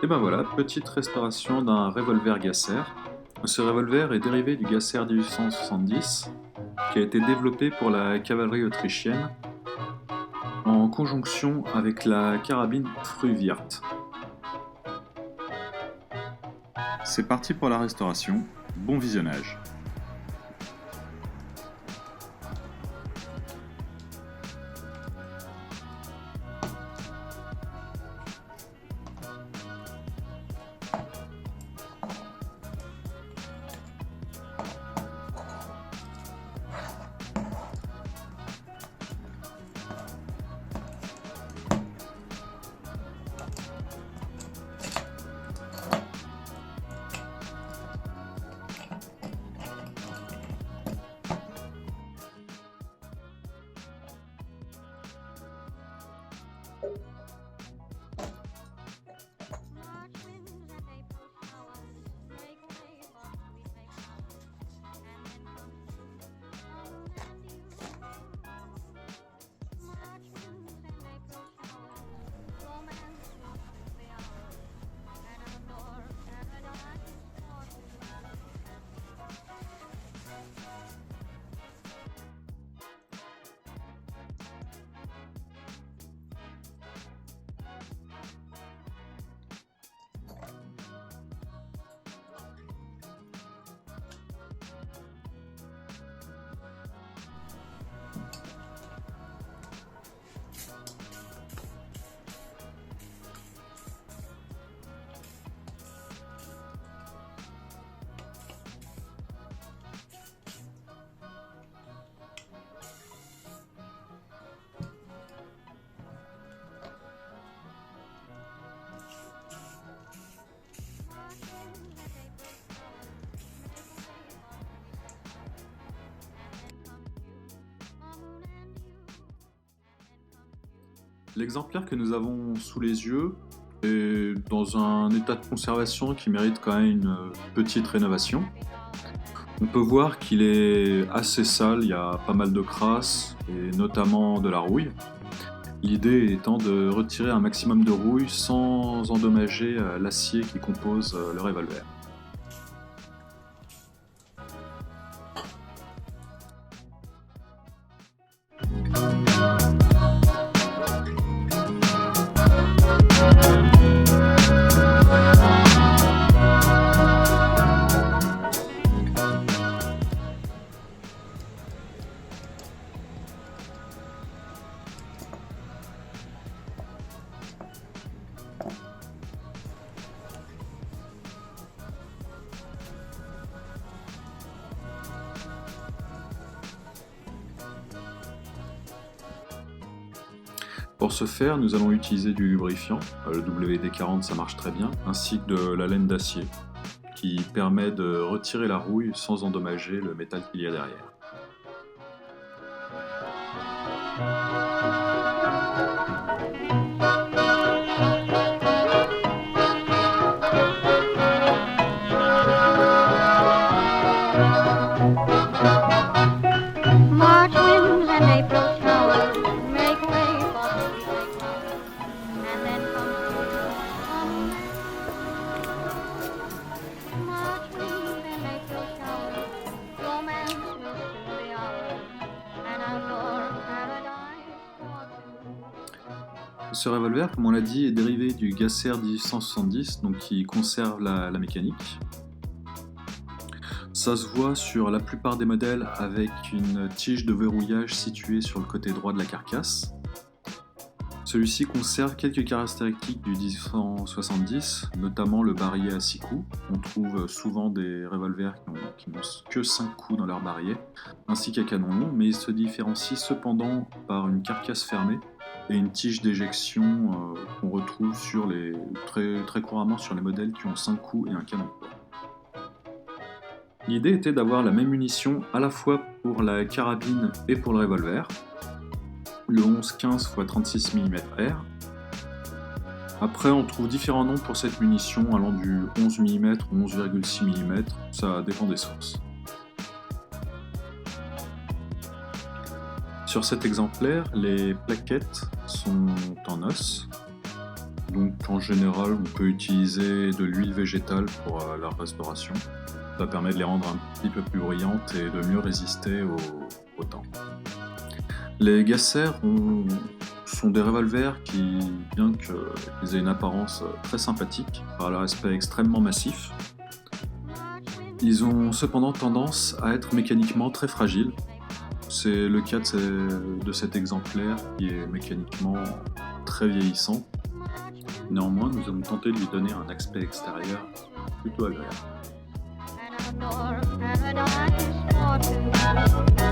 Et ben voilà, petite restauration d'un revolver Gasser. Ce revolver est dérivé du Gasser 1870, qui a été développé pour la cavalerie autrichienne en conjonction avec la carabine Fruhwirt. C'est parti pour la restauration, bon visionnage. L'exemplaire que nous avons sous les yeux est dans un état de conservation qui mérite quand même une petite rénovation. On peut voir qu'il est assez sale, il y a pas mal de crasse et notamment de la rouille. L'idée étant de retirer un maximum de rouille sans endommager l'acier qui compose le revolver. Pour ce faire, nous allons utiliser du lubrifiant, le WD-40 ça marche très bien, ainsi que de la laine d'acier, qui permet de retirer la rouille sans endommager le métal qu'il y a derrière. March winds and April showers make way for sweet flowers, and then come March winds and April showers, romance will soon be ours, and outdoor paradise for two. Ce revolver, comme on l'a dit, est dérivé du Gasser 1870, donc qui conserve la mécanique. Ça se voit sur la plupart des modèles avec une tige de verrouillage située sur le côté droit de la carcasse. Celui-ci conserve quelques caractéristiques du 1870, notamment le barillet à 6 coups. On trouve souvent des revolvers qui n'ont que 5 coups dans leur barillet, ainsi qu'un canon long, mais ils se différencient cependant par une carcasse fermée et une tige d'éjection qu'on retrouve très couramment sur les modèles qui ont 5 coups et un canon court. L'idée était d'avoir la même munition à la fois pour la carabine et pour le revolver, le 11-15 x 36 mm/r. Après, on trouve différents noms pour cette munition allant du 11 mm ou 11,6 mm, ça dépend des sources. Sur cet exemplaire, les plaquettes sont en os. Donc en général, on peut utiliser de l'huile végétale pour leur restauration. Ça permet de les rendre un petit peu plus brillantes et de mieux résister au temps. Les Gasser sont des revolvers qui, bien qu'ils aient une apparence très sympathique, par leur aspect extrêmement massif, ils ont cependant tendance à être mécaniquement très fragiles. C'est le cas de cet exemplaire qui est mécaniquement très vieillissant. Néanmoins, nous avons tenté de lui donner un aspect extérieur plutôt agréable. And a door is for two.